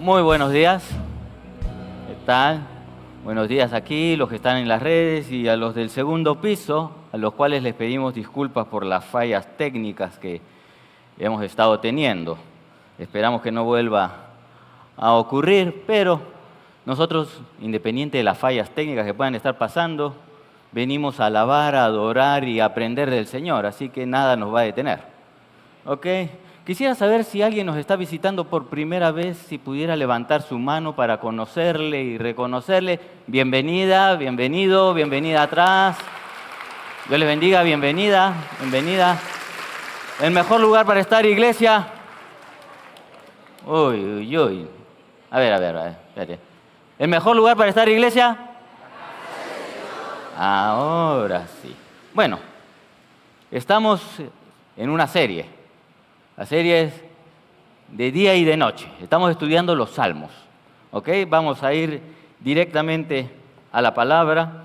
Muy buenos días. ¿Qué tal? Buenos días aquí, los que están en las redes y a los del segundo piso, a los cuales les pedimos disculpas por las fallas técnicas que hemos estado teniendo. Esperamos que no vuelva a ocurrir, pero nosotros, independiente de las fallas técnicas que puedan estar pasando, venimos a alabar, a adorar y a aprender del Señor, así que nada nos va a detener. ¿Ok? Quisiera saber si alguien nos está visitando por primera vez, si pudiera levantar su mano para conocerle y reconocerle. Bienvenida, bienvenido, bienvenida atrás. Dios les bendiga, bienvenida, bienvenida. El mejor lugar para estar, iglesia. Uy, uy, uy. A ver, espérate. ¿El mejor lugar para estar, iglesia? Ahora sí. Bueno, estamos en una serie. La serie es de día y de noche. Estamos estudiando los salmos. ¿Ok? Vamos a ir directamente a la palabra.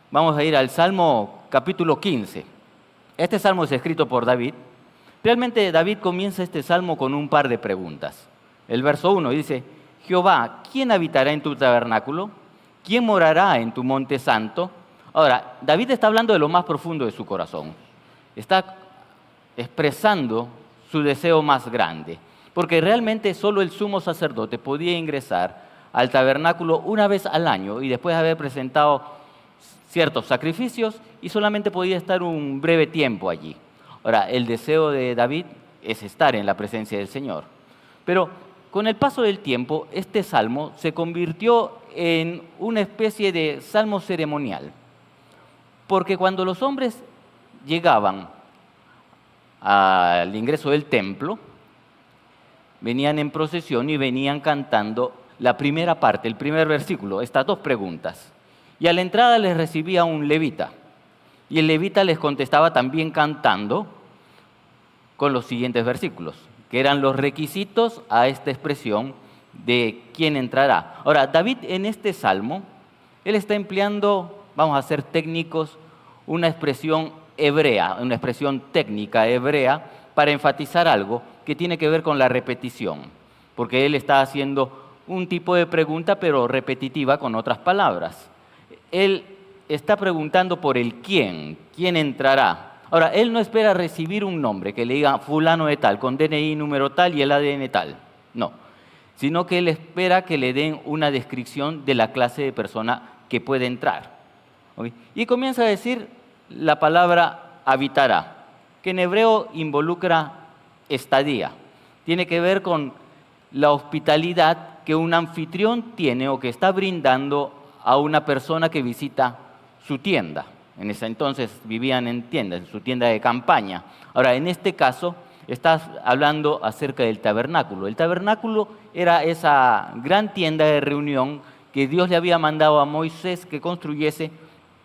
Vamos a ir al Salmo capítulo 15. Este salmo es escrito por David. Realmente David comienza este salmo con un par de preguntas. El verso 1 dice: Jehová, ¿quién habitará en tu tabernáculo? ¿Quién morará en tu monte santo? Ahora, David está hablando de lo más profundo de su corazón. Está expresando su deseo más grande, porque realmente solo el sumo sacerdote podía ingresar al tabernáculo una vez al año y después de haber presentado ciertos sacrificios, y solamente podía estar un breve tiempo allí. Ahora, el deseo de David es estar en la presencia del Señor. Pero con el paso del tiempo, este salmo se convirtió en una especie de salmo ceremonial, porque cuando los hombres llegaban al ingreso del templo, venían en procesión y venían cantando la primera parte, el primer versículo, estas dos preguntas. Y a la entrada les recibía un levita, y el levita les contestaba también cantando con los siguientes versículos, que eran los requisitos a esta expresión de quién entrará. Ahora, David en este salmo, él está empleando, vamos a ser técnicos, una expresión hebrea, una expresión técnica hebrea para enfatizar algo que tiene que ver con la repetición, porque él está haciendo un tipo de pregunta pero repetitiva con otras palabras. Él está preguntando por el quién entrará. Ahora, él no espera recibir un nombre que le diga fulano de tal, con DNI número tal y el ADN tal, no, sino que él espera que le den una descripción de la clase de persona que puede entrar. ¿Okay? Y comienza a decir la palabra habitará, que en hebreo involucra estadía. Tiene que ver con la hospitalidad que un anfitrión tiene o que está brindando a una persona que visita su tienda. En ese entonces vivían en tiendas, en su tienda de campaña. Ahora, en este caso, estás hablando acerca del tabernáculo. El tabernáculo era esa gran tienda de reunión que Dios le había mandado a Moisés que construyese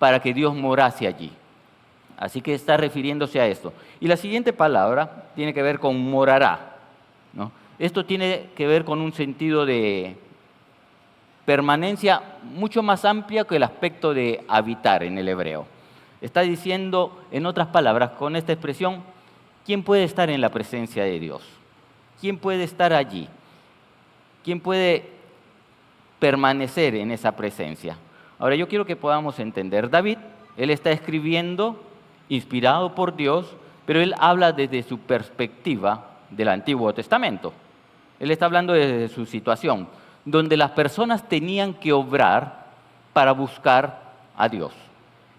para que Dios morase allí. Así que está refiriéndose a esto. Y la siguiente palabra tiene que ver con morará, ¿no? Esto tiene que ver con un sentido de permanencia mucho más amplia que el aspecto de habitar en el hebreo. Está diciendo, en otras palabras, con esta expresión, ¿quién puede estar en la presencia de Dios? ¿Quién puede estar allí? ¿Quién puede permanecer en esa presencia? Ahora, yo quiero que podamos entender. David, él está escribiendo inspirado por Dios, pero él habla desde su perspectiva del Antiguo Testamento. Él está hablando desde su situación, donde las personas tenían que obrar para buscar a Dios.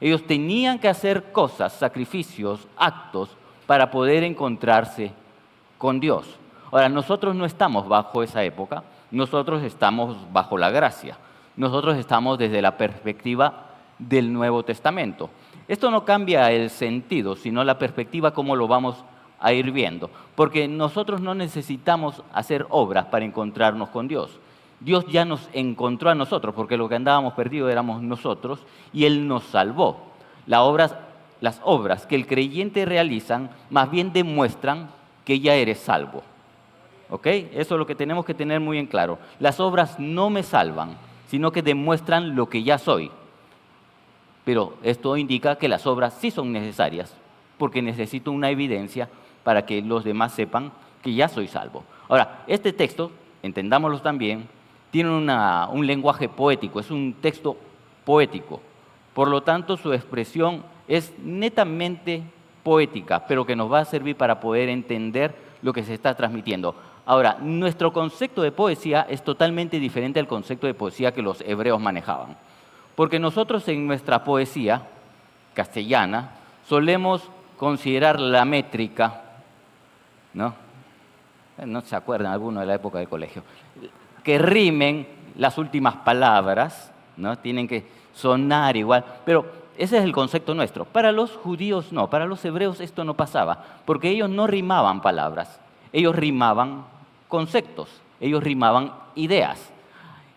Ellos tenían que hacer cosas, sacrificios, actos, para poder encontrarse con Dios. Ahora, nosotros no estamos bajo esa época, nosotros estamos bajo la gracia. Nosotros estamos desde la perspectiva del Nuevo Testamento. Esto no cambia el sentido, sino la perspectiva cómo lo vamos a ir viendo. Porque nosotros no necesitamos hacer obras para encontrarnos con Dios. Dios ya nos encontró a nosotros, porque lo que andábamos perdidos éramos nosotros, y Él nos salvó. Las obras que el creyente realiza más bien demuestran que ya eres salvo. ¿Ok? Eso es lo que tenemos que tener muy en claro. Las obras no me salvan, sino que demuestran lo que ya soy. Pero esto indica que las obras sí son necesarias, porque necesito una evidencia para que los demás sepan que ya soy salvo. Ahora, este texto, entendámoslo también, tienen un lenguaje poético, es un texto poético. Por lo tanto, su expresión es netamente poética, pero que nos va a servir para poder entender lo que se está transmitiendo. Ahora, nuestro concepto de poesía es totalmente diferente al concepto de poesía que los hebreos manejaban. Porque nosotros en nuestra poesía castellana solemos considerar la métrica, ¿no? No se acuerdan algunos de la época del colegio, que rimen las últimas palabras, ¿no? Tienen que sonar igual, pero ese es el concepto nuestro. Para los judíos no, para los hebreos esto no pasaba, porque ellos no rimaban palabras, ellos rimaban conceptos, ellos rimaban ideas.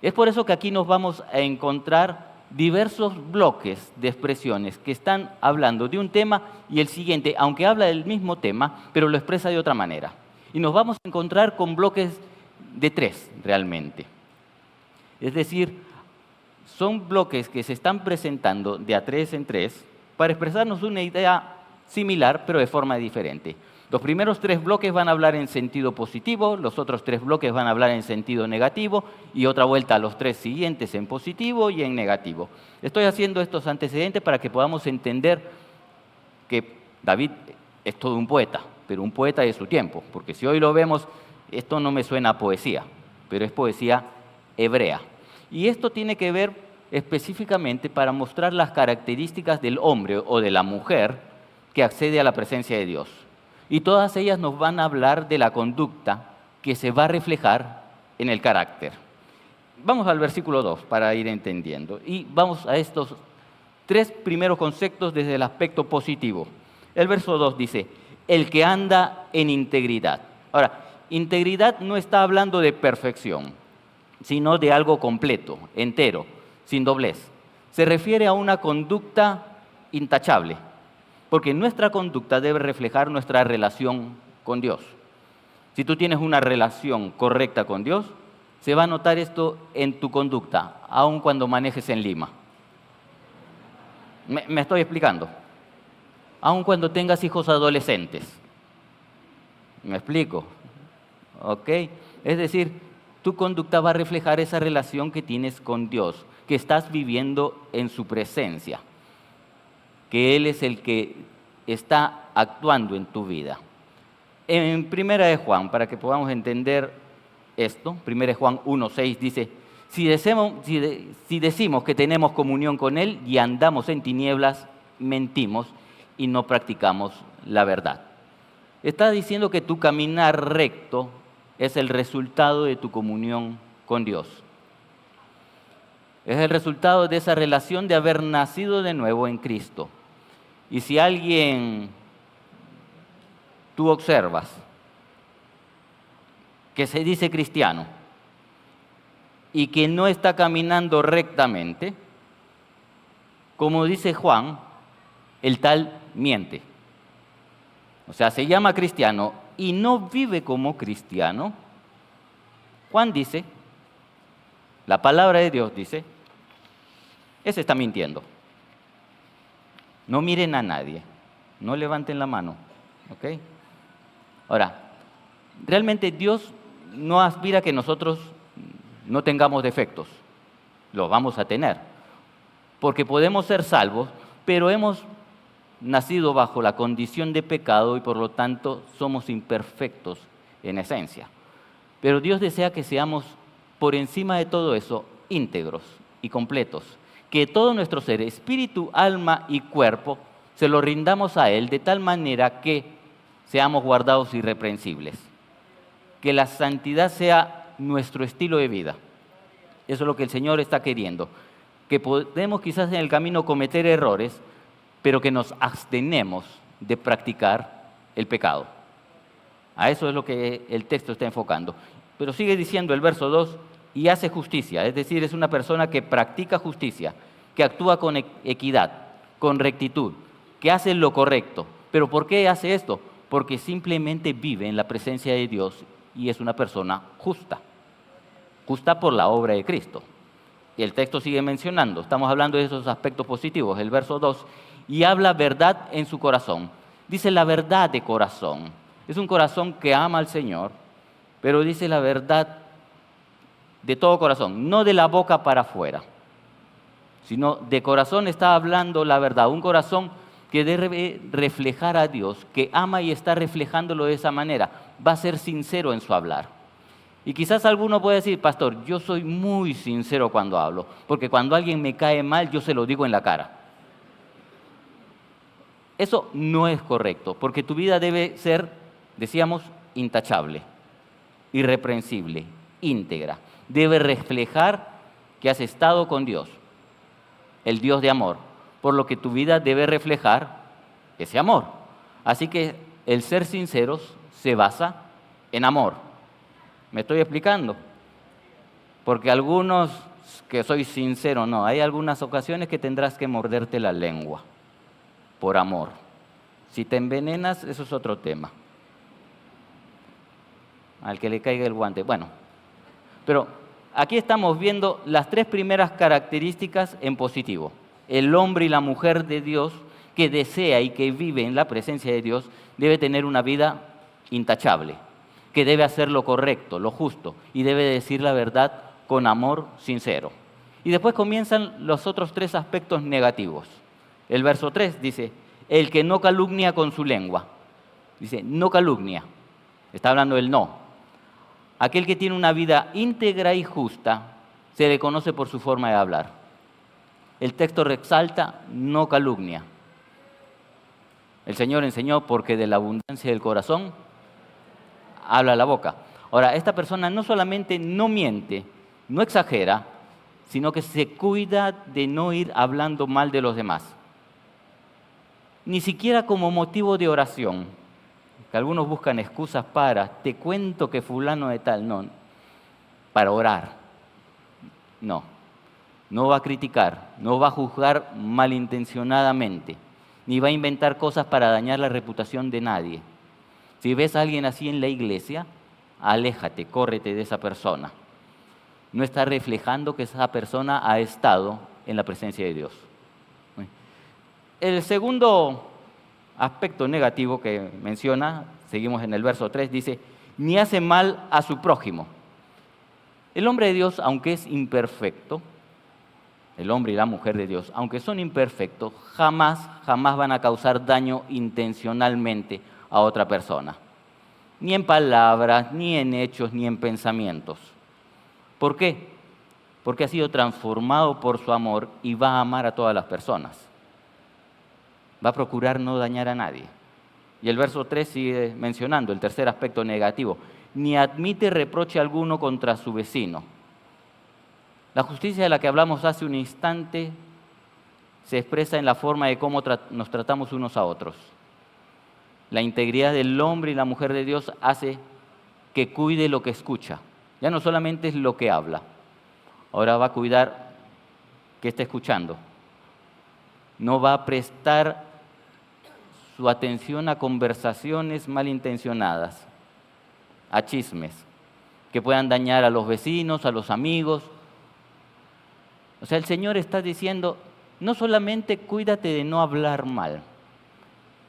Es por eso que aquí nos vamos a encontrar diversos bloques de expresiones que están hablando de un tema y el siguiente, aunque habla del mismo tema, pero lo expresa de otra manera. Y nos vamos a encontrar con bloques de 3 realmente. Es decir, son bloques que se están presentando de a 3 en 3 para expresarnos una idea similar, pero de forma diferente. Los primeros 3 bloques van a hablar en sentido positivo, los otros 3 bloques van a hablar en sentido negativo y otra vuelta a los 3 siguientes en positivo y en negativo. Estoy haciendo estos antecedentes para que podamos entender que David es todo un poeta, pero un poeta de su tiempo, porque si hoy lo vemos, esto no me suena a poesía, pero es poesía hebrea. Y esto tiene que ver específicamente para mostrar las características del hombre o de la mujer que accede a la presencia de Dios. Y todas ellas nos van a hablar de la conducta que se va a reflejar en el carácter. Vamos al versículo 2 para ir entendiendo. Y vamos a estos 3 primeros conceptos desde el aspecto positivo. El verso 2 dice, el que anda en integridad. Ahora, integridad no está hablando de perfección, sino de algo completo, entero, sin doblez. Se refiere a una conducta intachable, porque nuestra conducta debe reflejar nuestra relación con Dios. Si tú tienes una relación correcta con Dios, se va a notar esto en tu conducta, aun cuando manejes en Lima. ¿Me estoy explicando? Aun cuando tengas hijos adolescentes. ¿Me explico? ¿Ok? Es decir, tu conducta va a reflejar esa relación que tienes con Dios, que estás viviendo en su presencia, que Él es el que está actuando en tu vida. En Primera de Juan, para que podamos entender esto, Primera de Juan 1:6 dice, si decimos que tenemos comunión con Él y andamos en tinieblas, mentimos y no practicamos la verdad. Está diciendo que tu caminar recto es el resultado de tu comunión con Dios. Es el resultado de esa relación de haber nacido de nuevo en Cristo. Y si tú observas que se dice cristiano y que no está caminando rectamente, como dice Juan, el tal miente. O sea, se llama cristiano y no vive como cristiano. Juan dice, la palabra de Dios dice, ese está mintiendo. No miren a nadie, no levanten la mano, ¿ok? Ahora, realmente Dios no aspira a que nosotros no tengamos defectos, los vamos a tener, porque podemos ser salvos, pero hemos nacido bajo la condición de pecado y por lo tanto somos imperfectos en esencia. Pero Dios desea que seamos, por encima de todo eso, íntegros y completos. Que todo nuestro ser, espíritu, alma y cuerpo, se lo rindamos a Él de tal manera que seamos guardados irreprensibles. Que la santidad sea nuestro estilo de vida. Eso es lo que el Señor está queriendo. Que podemos quizás en el camino cometer errores, pero que nos abstenemos de practicar el pecado. A eso es lo que el texto está enfocando. Pero sigue diciendo el verso 2, y hace justicia, es decir, es una persona que practica justicia, que actúa con equidad, con rectitud, que hace lo correcto. ¿Pero por qué hace esto? Porque simplemente vive en la presencia de Dios y es una persona justa, justa por la obra de Cristo. Y el texto sigue mencionando, estamos hablando de esos aspectos positivos, el verso 2, y habla verdad en su corazón. Dice la verdad de corazón. Es un corazón que ama al Señor, pero dice la verdad de todo corazón, no de la boca para afuera, sino de corazón está hablando la verdad. Un corazón que debe reflejar a Dios, que ama y está reflejándolo de esa manera, va a ser sincero en su hablar. Y quizás alguno puede decir, pastor, yo soy muy sincero cuando hablo, porque cuando alguien me cae mal, yo se lo digo en la cara. Eso no es correcto, porque tu vida debe ser, decíamos, intachable, irreprensible, íntegra. Debe reflejar que has estado con Dios, el Dios de amor, por lo que tu vida debe reflejar ese amor. Así que el ser sinceros se basa en amor. ¿Me estoy explicando? Porque algunos que soy sincero, no, hay algunas ocasiones que tendrás que morderte la lengua por amor. Si te envenenas, eso es otro tema. Al que le caiga el guante. Bueno, pero aquí estamos viendo las 3 primeras características en positivo. El hombre y la mujer de Dios que desea y que vive en la presencia de Dios debe tener una vida intachable, que debe hacer lo correcto, lo justo, y debe decir la verdad con amor sincero. Y después comienzan los otros 3 aspectos negativos. El verso 3 dice, el que no calumnia con su lengua. Dice, no calumnia. Está hablando del no. Aquel que tiene una vida íntegra y justa se le conoce por su forma de hablar. El texto resalta, no calumnia. El Señor enseñó, porque de la abundancia del corazón habla la boca. Ahora, esta persona no solamente no miente, no exagera, sino que se cuida de no ir hablando mal de los demás. Ni siquiera como motivo de oración, que algunos buscan excusas para, te cuento que fulano de tal, no, para orar. No va a criticar, no va a juzgar malintencionadamente, ni va a inventar cosas para dañar la reputación de nadie. Si ves a alguien así en la iglesia, aléjate, córrete de esa persona. No está reflejando que esa persona ha estado en la presencia de Dios. El segundo aspecto negativo que menciona, seguimos en el verso 3, dice, ni hace mal a su prójimo. El hombre de Dios, aunque es imperfecto, el hombre y la mujer de Dios, aunque son imperfectos, jamás van a causar daño intencionalmente a otra persona. Ni en palabras, ni en hechos, ni en pensamientos. ¿Por qué? Porque ha sido transformado por su amor y va a amar a todas las personas. Va a procurar no dañar a nadie. Y el verso 3 sigue mencionando el tercer aspecto negativo. Ni admite reproche alguno contra su vecino. La justicia de la que hablamos hace un instante se expresa en la forma de cómo nos tratamos unos a otros. La integridad del hombre y la mujer de Dios hace que cuide lo que escucha. Ya no solamente es lo que habla, ahora va a cuidar qué está escuchando. No va a prestar su atención a conversaciones malintencionadas, a chismes, que puedan dañar a los vecinos, a los amigos. O sea, el Señor está diciendo, no solamente cuídate de no hablar mal,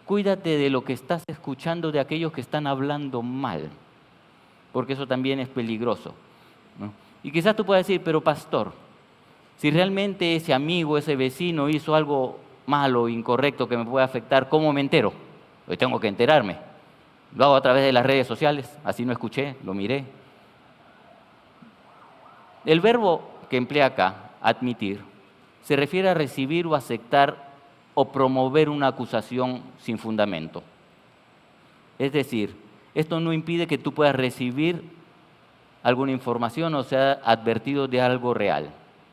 cuídate de lo que estás escuchando de aquellos que están hablando mal, porque eso también es peligroso, ¿no? Y quizás tú puedas decir, pero pastor, si realmente ese amigo, ese vecino hizo algo malo, incorrecto, que me puede afectar, ¿cómo me entero? Hoy tengo que enterarme. Lo hago a través de las redes sociales, así no escuché, lo miré. El verbo que emplea acá, admitir, se refiere a recibir o aceptar o promover una acusación sin fundamento. Es decir, esto no impide que tú puedas recibir alguna información o sea advertido de algo real.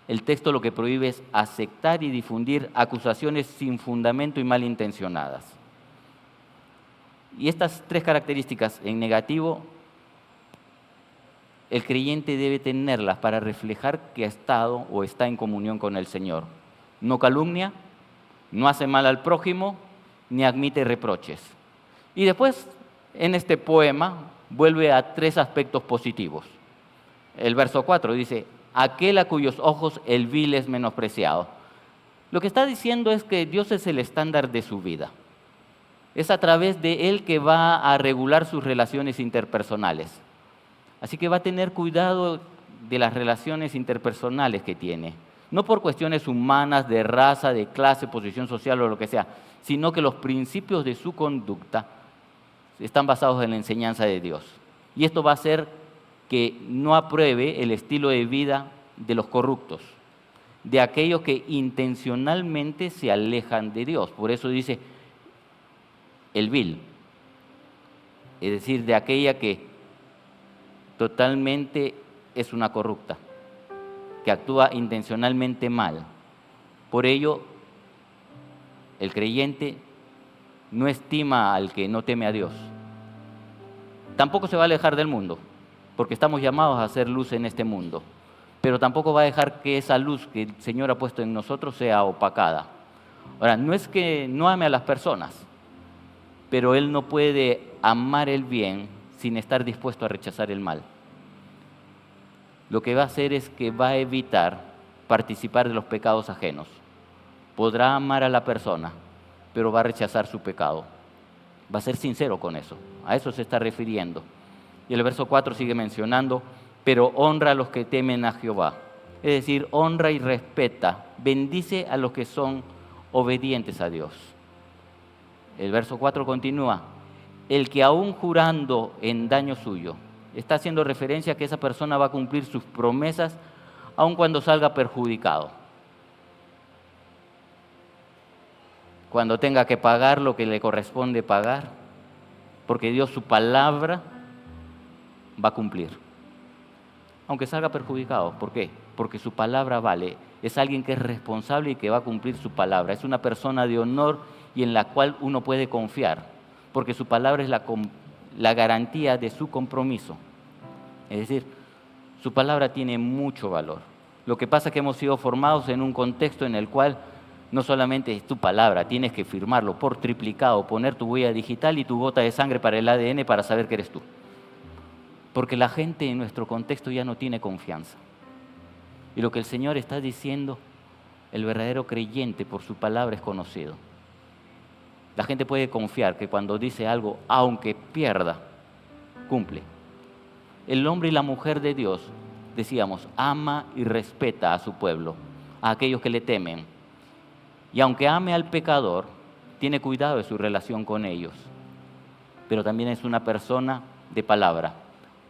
El texto lo que prohíbe es aceptar y difundir acusaciones sin fundamento y malintencionadas. Y estas 3 características en negativo, el creyente debe tenerlas para reflejar que ha estado o está en comunión con el Señor. No calumnia, no hace mal al prójimo, ni admite reproches. Y después, en este poema, vuelve a 3 aspectos positivos. El verso 4 dice, aquel a cuyos ojos el vil es menospreciado. Lo que está diciendo es que Dios es el estándar de su vida. Es a través de Él que va a regular sus relaciones interpersonales. Así que va a tener cuidado de las relaciones interpersonales que tiene. No por cuestiones humanas, de raza, de clase, posición social o lo que sea, sino que los principios de su conducta están basados en la enseñanza de Dios. Y esto va a hacer que no apruebe el estilo de vida de los corruptos, de aquellos que intencionalmente se alejan de Dios. Por eso dice el vil, es decir, de aquella que totalmente es una corrupta, que actúa intencionalmente mal. Por ello, el creyente no estima al que no teme a Dios. Tampoco se va a alejar del mundo, porque estamos llamados a hacer luz en este mundo, pero tampoco va a dejar que esa luz que el Señor ha puesto en nosotros sea opacada. Ahora, no es que no ame a las personas, pero Él no puede amar el bien sin estar dispuesto a rechazar el mal. Lo que va a hacer es que va a evitar participar de los pecados ajenos. Podrá amar a la persona, pero va a rechazar su pecado. Va a ser sincero con eso. A eso se está refiriendo. Y el verso 4 sigue mencionando, pero honra a los que temen a Jehová. Es decir, honra y respeta, bendice a los que son obedientes a Dios. El verso 4 continúa, el que aún jurando en daño suyo, está haciendo referencia a que esa persona va a cumplir sus promesas aun cuando salga perjudicado. Cuando tenga que pagar lo que le corresponde pagar, porque Dios su palabra va a cumplir. Aunque salga perjudicado. ¿Por qué? Porque su palabra vale. Es alguien que es responsable y que va a cumplir su palabra. Es una persona de honor y en la cual uno puede confiar, porque su palabra es la garantía de su compromiso. Es decir, su palabra tiene mucho valor. Lo que pasa es que hemos sido formados en un contexto en el cual no solamente es tu palabra, tienes que firmarlo por triplicado, poner tu huella digital y tu gota de sangre para el ADN para saber que eres tú. Porque la gente en nuestro contexto ya no tiene confianza. Y lo que el Señor está diciendo, el verdadero creyente por su palabra es conocido. La gente puede confiar que cuando dice algo, aunque pierda, cumple. El hombre y la mujer de Dios, decíamos, ama y respeta a su pueblo, a aquellos que le temen. Y aunque ame al pecador, tiene cuidado de su relación con ellos. Pero también es una persona de palabra,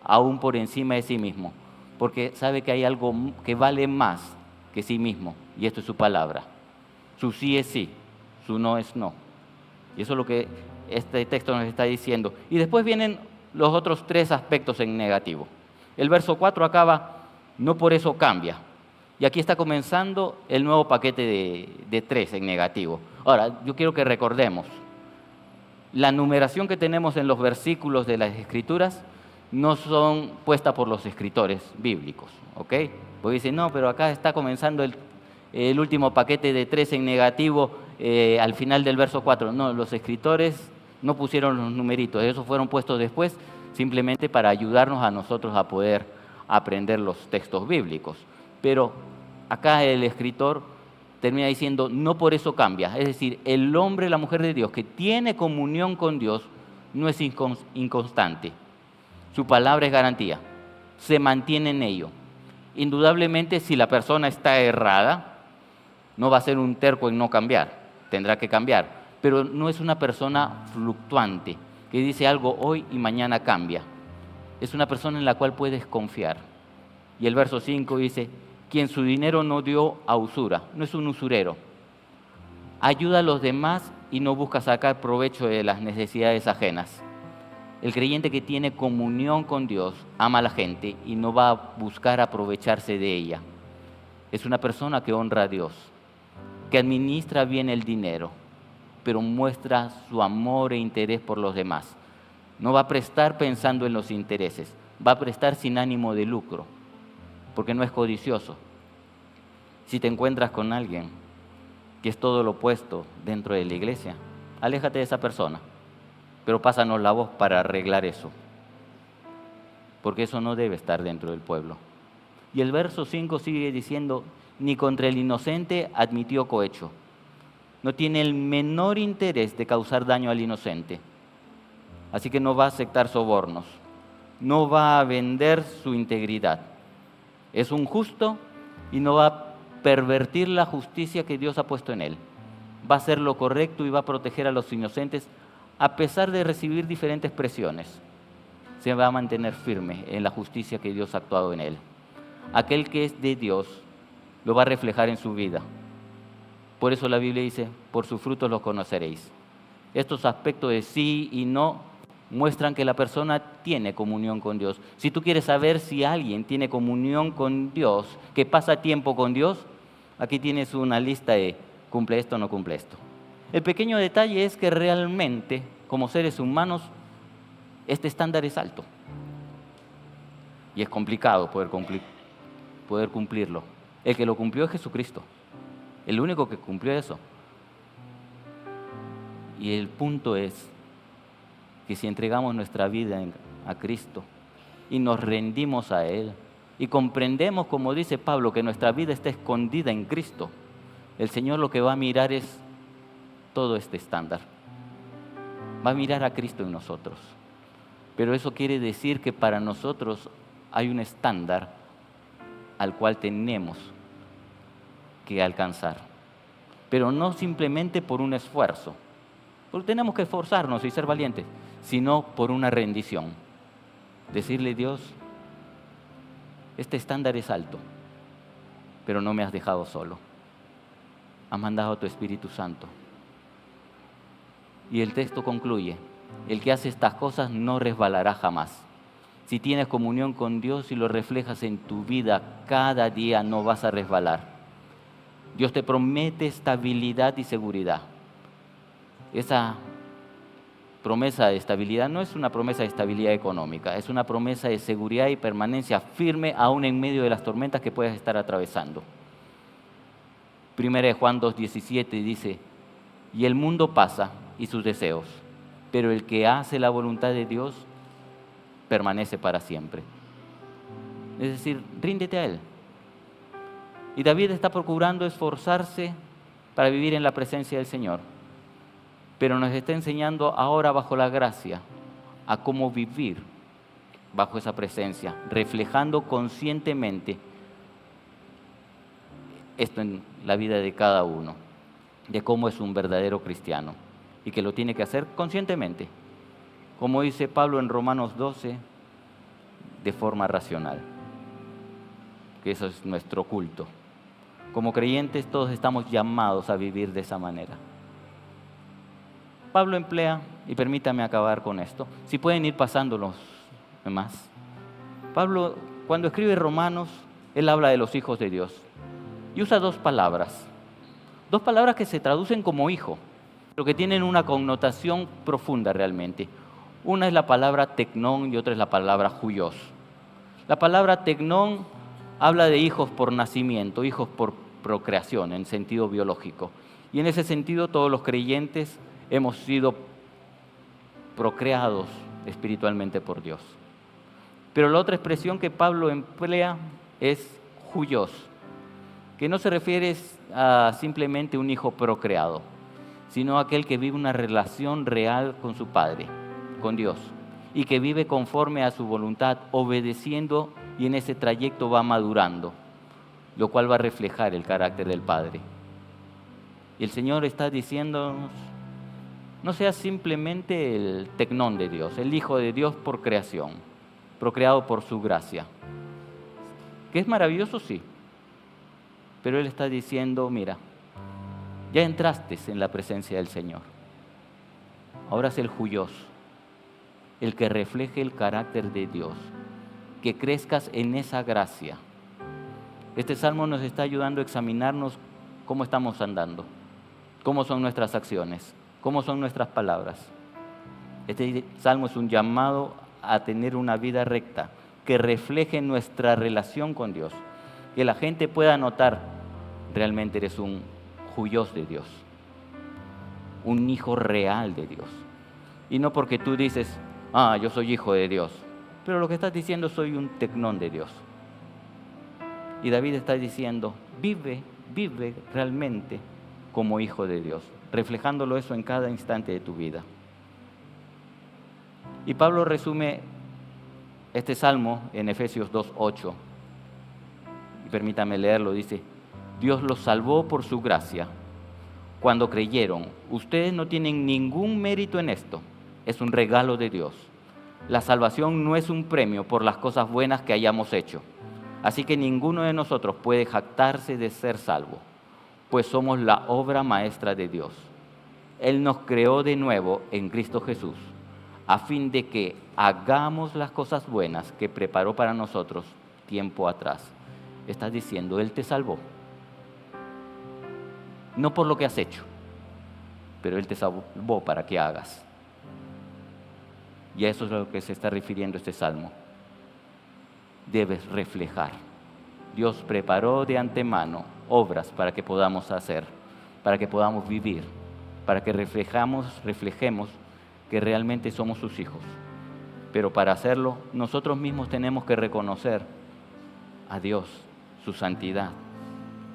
aún por encima de sí mismo, porque sabe que hay algo que vale más que sí mismo, y esto es su palabra. Su sí es sí, su no es no. Y eso es lo que este texto nos está diciendo. Y después vienen los otros tres aspectos en negativo. El verso 4 acaba, no por eso cambia. Y aquí está comenzando el nuevo paquete de tres en negativo. Ahora, yo quiero que recordemos, la numeración que tenemos en los versículos de las Escrituras no son puestas por los escritores bíblicos, ¿ok? Porque dicen, no, pero acá está comenzando el último paquete de tres en negativo al final del verso 4. No, los escritores no pusieron los numeritos, esos fueron puestos después simplemente para ayudarnos a nosotros a poder aprender los textos bíblicos. Pero acá el escritor termina diciendo, no por eso cambia. Es decir, el hombre, la mujer de Dios que tiene comunión con Dios no es inconstante. Su palabra es garantía, se mantiene en ello. Indudablemente, si la persona está errada, no va a ser un terco en no cambiar, tendrá que cambiar. Pero no es una persona fluctuante, que dice algo hoy y mañana cambia. Es una persona en la cual puedes confiar. Y el verso 5 dice, quien su dinero no dio a usura, no es un usurero. Ayuda a los demás y no busca sacar provecho de las necesidades ajenas. El creyente que tiene comunión con Dios ama a la gente y no va a buscar aprovecharse de ella. Es una persona que honra a Dios, que administra bien el dinero, pero muestra su amor e interés por los demás. No va a prestar pensando en los intereses, va a prestar sin ánimo de lucro, porque no es codicioso. Si te encuentras con alguien que es todo lo opuesto dentro de la iglesia, aléjate de esa persona, pero pásanos la voz para arreglar eso, porque eso no debe estar dentro del pueblo. Y el verso 5 sigue diciendo, ni contra el inocente admitió cohecho. No tiene el menor interés de causar daño al inocente, así que no va a aceptar sobornos, no va a vender su integridad. Es un justo y no va a pervertir la justicia que Dios ha puesto en él. Va a hacer lo correcto y va a proteger a los inocentes a pesar de recibir diferentes presiones. Se va a mantener firme en la justicia que Dios ha actuado en él. Aquel que es de Dios lo va a reflejar en su vida. Por eso la Biblia dice, por sus frutos los conoceréis. Estos aspectos de sí y no muestran que la persona tiene comunión con Dios. Si tú quieres saber si alguien tiene comunión con Dios, que pasa tiempo con Dios, aquí tienes una lista de cumple esto o no cumple esto. El pequeño detalle es que realmente, como seres humanos, este estándar es alto. Y es complicado poder cumplirlo. El que lo cumplió es Jesucristo. El único que cumplió eso. Y el punto es que si entregamos nuestra vida a Cristo y nos rendimos a Él y comprendemos, como dice Pablo, que nuestra vida está escondida en Cristo, el Señor lo que va a mirar es todo este estándar. Va a mirar a Cristo en nosotros. Pero eso quiere decir que para nosotros hay un estándar al cual tenemos que alcanzar. Pero no simplemente por un esfuerzo, porque tenemos que esforzarnos y ser valientes, sino por una rendición. Decirle, Dios, este estándar es alto, pero no me has dejado solo. Has mandado a tu Espíritu Santo. Y el texto concluye, el que hace estas cosas no resbalará jamás. Si tienes comunión con Dios y lo reflejas en tu vida cada día, no vas a resbalar. Dios te promete estabilidad y seguridad. Esa promesa de estabilidad no es una promesa de estabilidad económica, es una promesa de seguridad y permanencia firme aún en medio de las tormentas que puedas estar atravesando. 1 Juan 2:17 dice, y el mundo pasa y sus deseos, pero el que hace la voluntad de Dios permanece para siempre. Es decir, ríndete a Él. Y David está procurando esforzarse para vivir en la presencia del Señor, pero nos está enseñando ahora bajo la gracia a cómo vivir bajo esa presencia, reflejando conscientemente esto en la vida de cada uno, de cómo es un verdadero cristiano y que lo tiene que hacer conscientemente, como dice Pablo en Romanos 12, de forma racional, que eso es nuestro culto. Como creyentes todos estamos llamados a vivir de esa manera. Pablo emplea, y permítame acabar con esto, si pueden ir pasando los demás. Pablo, cuando escribe Romanos, él habla de los hijos de Dios y usa dos palabras que se traducen como hijo, pero que tienen una connotación profunda realmente. Una es la palabra tecnón y otra es la palabra huios. La palabra tecnón habla de hijos por nacimiento, hijos por procreación en sentido biológico. Y en ese sentido todos los creyentes hemos sido procreados espiritualmente por Dios. Pero la otra expresión que Pablo emplea es huios, que no se refiere a simplemente un hijo procreado, sino aquel que vive una relación real con su Padre, con Dios, y que vive conforme a su voluntad, obedeciendo, y en ese trayecto va madurando, lo cual va a reflejar el carácter del Padre. Y el Señor está diciéndonos, no seas simplemente el tecnón de Dios, el Hijo de Dios por creación, procreado por su gracia. ¿Que es maravilloso? Sí. Pero Él está diciendo, mira, ya entraste en la presencia del Señor. Ahora es el huios, el que refleje el carácter de Dios, que crezcas en esa gracia. Este salmo nos está ayudando a examinarnos cómo estamos andando, cómo son nuestras acciones, cómo son nuestras palabras. Este salmo es un llamado a tener una vida recta, que refleje nuestra relación con Dios, que la gente pueda notar, realmente eres un huios de Dios, un hijo real de Dios. Y no porque tú dices, yo soy hijo de Dios, pero lo que estás diciendo, soy un tecnón de Dios. Y David está diciendo, vive realmente como hijo de Dios, reflejándolo eso en cada instante de tu vida. Y Pablo resume este salmo en Efesios 2:8. permítame leerlo, dice: Dios los salvó por su gracia cuando creyeron. Ustedes no tienen ningún mérito en esto, es un regalo de Dios. La salvación no es un premio por las cosas buenas que hayamos hecho. Así que ninguno de nosotros puede jactarse de ser salvo, pues somos la obra maestra de Dios. Él nos creó de nuevo en Cristo Jesús, a fin de que hagamos las cosas buenas que preparó para nosotros tiempo atrás. Estás diciendo, Él te salvó. No por lo que has hecho, pero Él te salvó para que hagas. Y a eso es a lo que se está refiriendo este salmo. Debes reflejar. Dios preparó de antemano obras para que podamos hacer, para que podamos vivir, para que reflejemos que realmente somos sus hijos. Pero para hacerlo, nosotros mismos tenemos que reconocer a Dios, su santidad,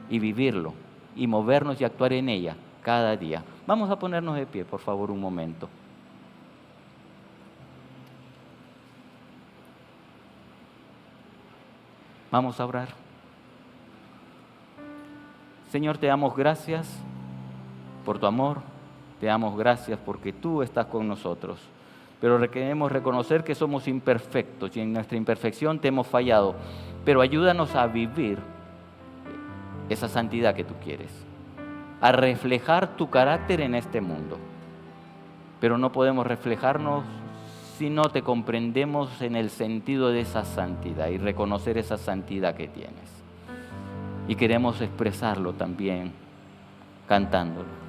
y vivirlo, y movernos y actuar en ella cada día. Vamos a ponernos de pie, por favor, un momento. Vamos a orar. Señor, te damos gracias por tu amor, te damos gracias porque tú estás con nosotros, pero queremos reconocer que somos imperfectos y en nuestra imperfección te hemos fallado, pero ayúdanos a vivir esa santidad que tú quieres, a reflejar tu carácter en este mundo, pero no podemos reflejarnos si no te comprendemos en el sentido de esa santidad y reconocer esa santidad que tienes. Y queremos expresarlo también cantándolo.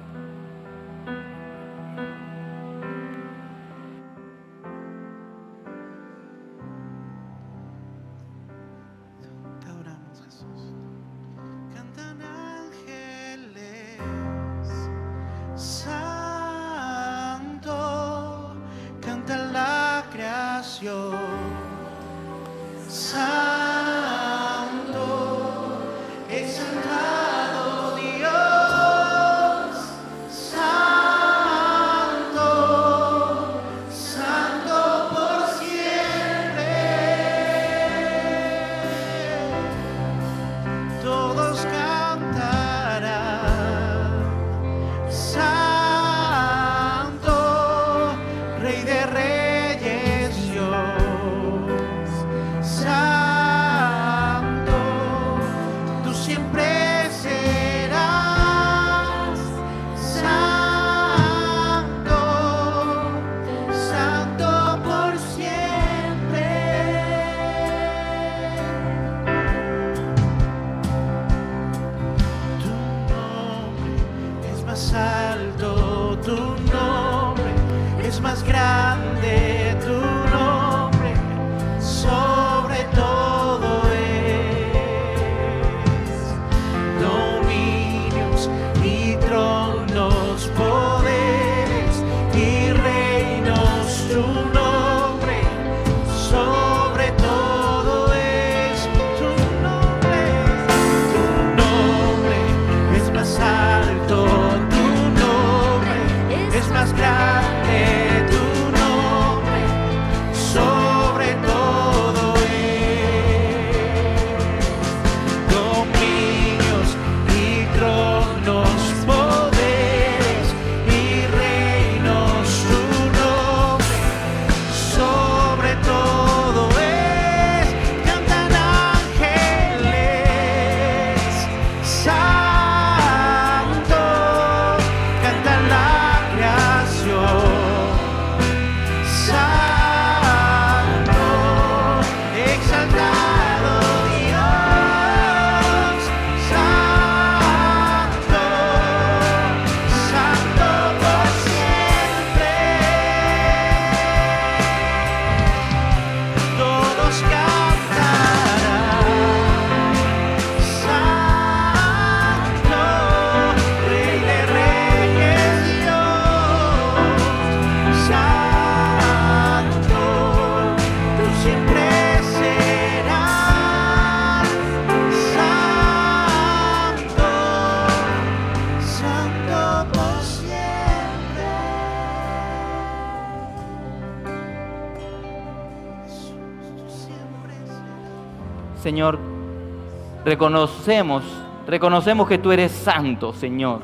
Te adoramos, Jesús. Cantan ángeles, santo, canta la creación, santo, exaltado Dios, santo, santo por siempre. Todos cantarán, santo, Rey de Reyes, Dios, santo, tú siempre serás, santo, santo por siempre. Tu nombre es más alto, tu nombre es más grande, tu nombre sobre todo es. Dominios y tronos, poderes y reinos, tu nombre sobre todo es. Tu nombre es más alto, tu nombre es más grande, tu nombre sobre todo es. Dominios y tronos, poderes y reinos, tu nombre sobre todo es. Cantan ángeles, santo, canta la creación, santo, exaltado Dios, santo, santo por siempre. Todos cantarán, santo, Rey de Reyes, Dios, santo, tú siempre serás, santo, santo por siempre. Jesús, tú siempre serás. Señor, reconocemos que tú eres santo, Señor.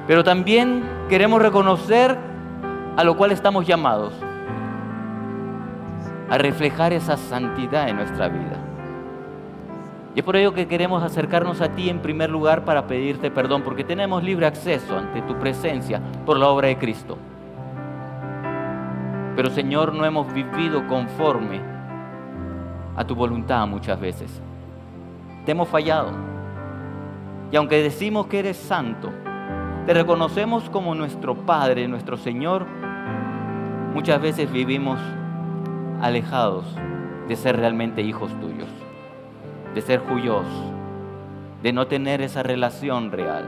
Pero también queremos reconocer a lo cual estamos llamados, a reflejar esa santidad en nuestra vida. Y es por ello que queremos acercarnos a ti en primer lugar para pedirte perdón, porque tenemos libre acceso ante tu presencia por la obra de Cristo. Pero Señor, no hemos vivido conforme a tu voluntad muchas veces. Te hemos fallado. Y aunque decimos que eres santo, te reconocemos como nuestro Padre, nuestro Señor, muchas veces vivimos alejados de ser realmente hijos tuyos, de ser juyos, de no tener esa relación real.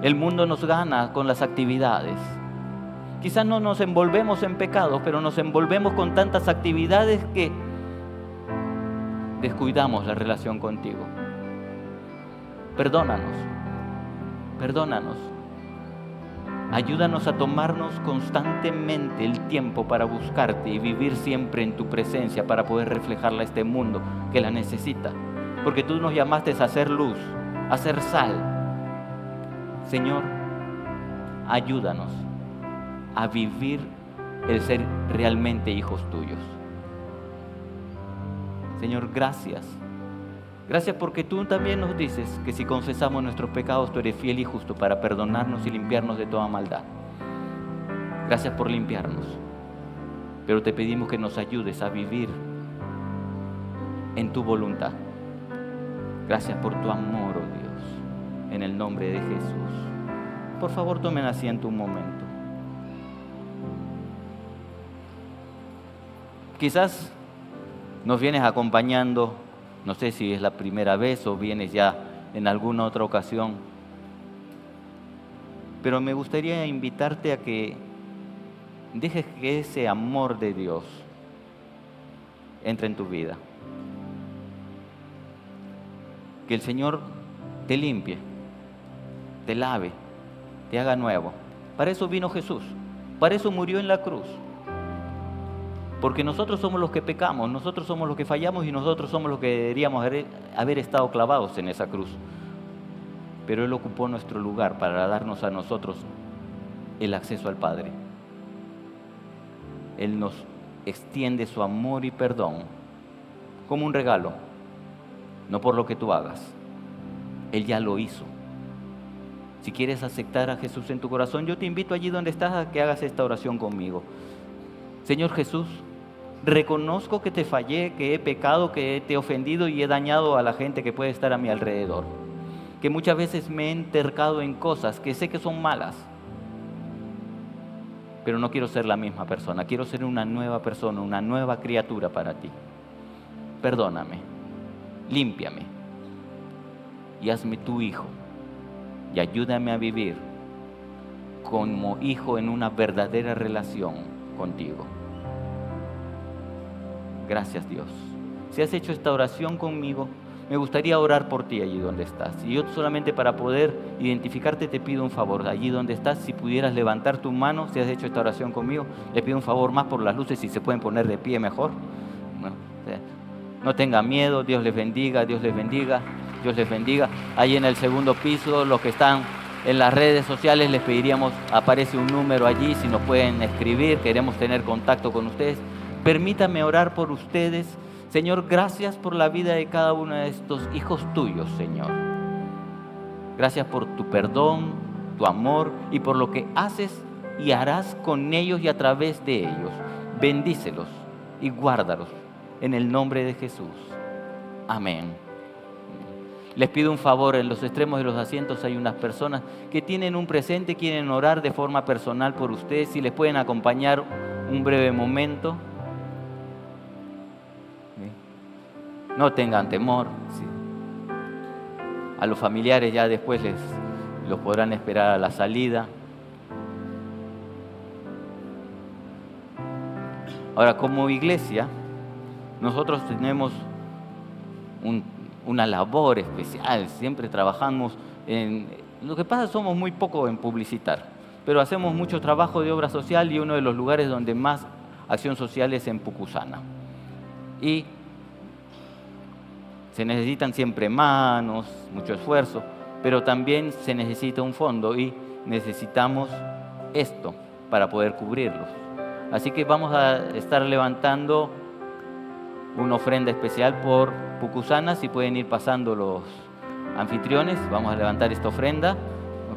El mundo nos gana con las actividades. Quizás no nos envolvemos en pecados, pero nos envolvemos con tantas actividades que descuidamos la relación contigo. Perdónanos, perdónanos. Ayúdanos a tomarnos constantemente el tiempo para buscarte y vivir siempre en tu presencia para poder reflejarla a este mundo que la necesita. Porque tú nos llamaste a hacer luz, a hacer sal. Señor, ayúdanos a vivir el ser realmente hijos tuyos. Señor, gracias. Gracias porque tú también nos dices que si confesamos nuestros pecados, tú eres fiel y justo para perdonarnos y limpiarnos de toda maldad. Gracias por limpiarnos. Pero te pedimos que nos ayudes a vivir en tu voluntad. Gracias por tu amor, oh Dios, en el nombre de Jesús. Por favor, tomen asiento un momento. Quizás nos vienes acompañando, no sé si es la primera vez o vienes ya en alguna otra ocasión, pero me gustaría invitarte a que dejes que ese amor de Dios entre en tu vida. Que el Señor te limpie, te lave, te haga nuevo. Para eso vino Jesús, para eso murió en la cruz. Porque nosotros somos los que pecamos, nosotros somos los que fallamos y nosotros somos los que deberíamos haber estado clavados en esa cruz. Pero Él ocupó nuestro lugar para darnos a nosotros el acceso al Padre. Él nos extiende su amor y perdón como un regalo, no por lo que tú hagas. Él ya lo hizo. Si quieres aceptar a Jesús en tu corazón, yo te invito allí donde estás a que hagas esta oración conmigo. Señor Jesús, reconozco que te fallé, que he pecado, que te he ofendido y he dañado a la gente que puede estar a mi alrededor. Que muchas veces me he entercado en cosas que sé que son malas. Pero no quiero ser la misma persona, quiero ser una nueva persona, una nueva criatura para ti. Perdóname, límpiame y hazme tu hijo. Y ayúdame a vivir como hijo en una verdadera relación contigo. Gracias, Dios. Si has hecho esta oración conmigo, me gustaría orar por ti allí donde estás. Y yo solamente para poder identificarte te pido un favor. Allí donde estás, si pudieras levantar tu mano, si has hecho esta oración conmigo, le pido un favor más por las luces, si se pueden poner de pie mejor. No tenga miedo, Dios les bendiga, Dios les bendiga, Dios les bendiga. Ahí en el segundo piso, los que están en las redes sociales, les pediríamos, aparece un número allí, si nos pueden escribir, queremos tener contacto con ustedes. Permítame orar por ustedes. Señor, gracias por la vida de cada uno de estos hijos tuyos, Señor. Gracias por tu perdón, tu amor y por lo que haces y harás con ellos y a través de ellos. Bendícelos y guárdalos en el nombre de Jesús. Amén. Les pido un favor, en los extremos de los asientos hay unas personas que tienen un presente, quieren orar de forma personal por ustedes, si les pueden acompañar un breve momento. No tengan temor. Sí. A los familiares ya después los podrán esperar a la salida. Ahora, como iglesia, nosotros tenemos una labor especial. Siempre trabajamos en... Lo que pasa, somos muy poco en publicitar, pero hacemos mucho trabajo de obra social y uno de los lugares donde más acción social es en Pucusana. Y Se necesitan siempre manos, mucho esfuerzo, pero también se necesita un fondo y necesitamos esto para poder cubrirlos. Así que vamos a estar levantando una ofrenda especial por Pucusana. Si pueden ir pasando los anfitriones, vamos a levantar esta ofrenda.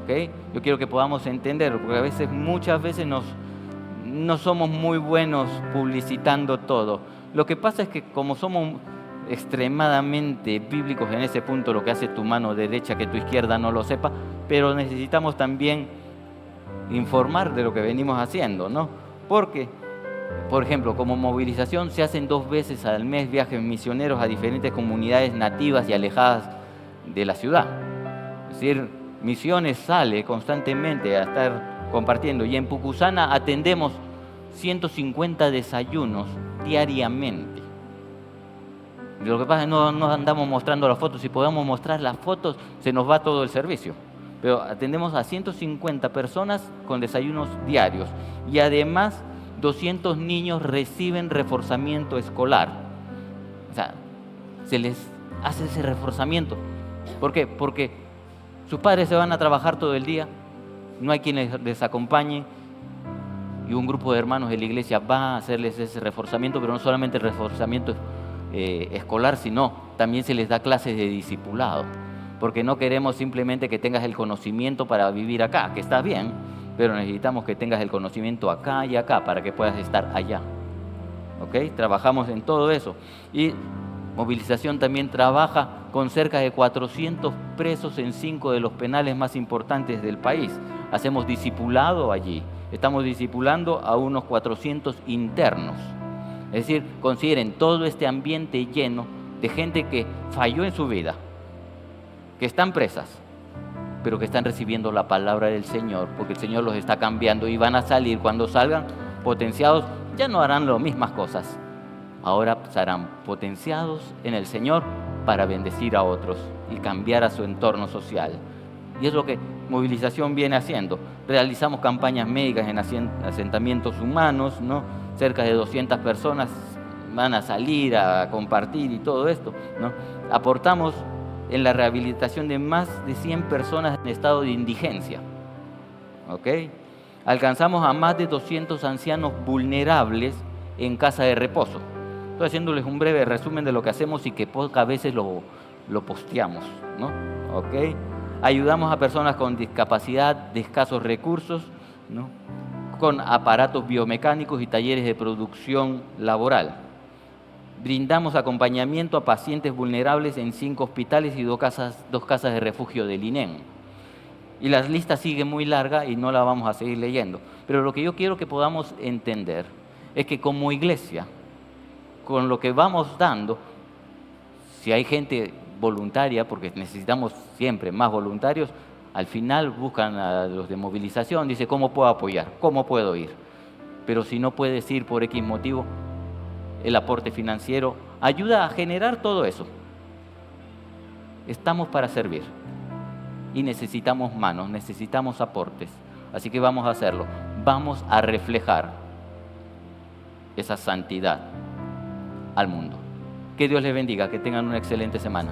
¿Okay? Yo quiero que podamos entenderlo, porque muchas veces no somos muy buenos publicitando todo. Lo que pasa es que como somos extremadamente bíblicos en ese punto, lo que hace tu mano derecha que tu izquierda no lo sepa, pero necesitamos también informar de lo que venimos haciendo, ¿no? Porque, por ejemplo, como movilización se hacen 2 veces al mes viajes misioneros a diferentes comunidades nativas y alejadas de la ciudad. Es decir, Misiones sale constantemente a estar compartiendo, y en Pucusana atendemos 150 desayunos diariamente. Lo que pasa es que no andamos mostrando las fotos. Si podemos mostrar las fotos, se nos va todo el servicio. Pero atendemos a 150 personas con desayunos diarios. Y además, 200 niños reciben reforzamiento escolar. O sea, se les hace ese reforzamiento. ¿Por qué? Porque sus padres se van a trabajar todo el día, no hay quien les acompañe, y un grupo de hermanos de la iglesia va a hacerles ese reforzamiento, pero no solamente el reforzamiento escolar, sino también se les da clases de discipulado, porque no queremos simplemente que tengas el conocimiento para vivir acá, que está bien, pero necesitamos que tengas el conocimiento acá y acá para que puedas estar allá. ¿Okay? Trabajamos en todo eso. Y Movilización también trabaja con cerca de 400 presos en 5 de los penales más importantes del país. Hacemos discipulado allí. Estamos discipulando a unos 400 internos. Es decir, consideren todo este ambiente lleno de gente que falló en su vida, que están presas, pero que están recibiendo la palabra del Señor, porque el Señor los está cambiando y van a salir. Cuando salgan potenciados, ya no harán las mismas cosas. Ahora serán potenciados en el Señor para bendecir a otros y cambiar a su entorno social. Y es lo que Movilización viene haciendo. Realizamos campañas médicas en asentamientos humanos, ¿no? Cerca de 200 personas van a salir a compartir y todo esto, ¿no? Aportamos en la rehabilitación de más de 100 personas en estado de indigencia. ¿Okay? Alcanzamos a más de 200 ancianos vulnerables en casa de reposo. Estoy haciéndoles un breve resumen de lo que hacemos y que pocas veces lo posteamos, ¿no? ¿Okay? Ayudamos a personas con discapacidad de escasos recursos, ¿no? Con aparatos biomecánicos y talleres de producción laboral. Brindamos acompañamiento a pacientes vulnerables en 5 hospitales y 2 casas de refugio del INEM. Y la lista sigue muy larga y no la vamos a seguir leyendo. Pero lo que yo quiero que podamos entender es que como iglesia, con lo que vamos dando, si hay gente voluntaria, porque necesitamos siempre más voluntarios, al final buscan a los de Movilización, dice, ¿cómo puedo apoyar? ¿Cómo puedo ir? Pero si no puedes ir por X motivo, el aporte financiero ayuda a generar todo eso. Estamos para servir y necesitamos manos, necesitamos aportes, así que vamos a hacerlo. Vamos a reflejar esa santidad al mundo. Que Dios les bendiga, que tengan una excelente semana.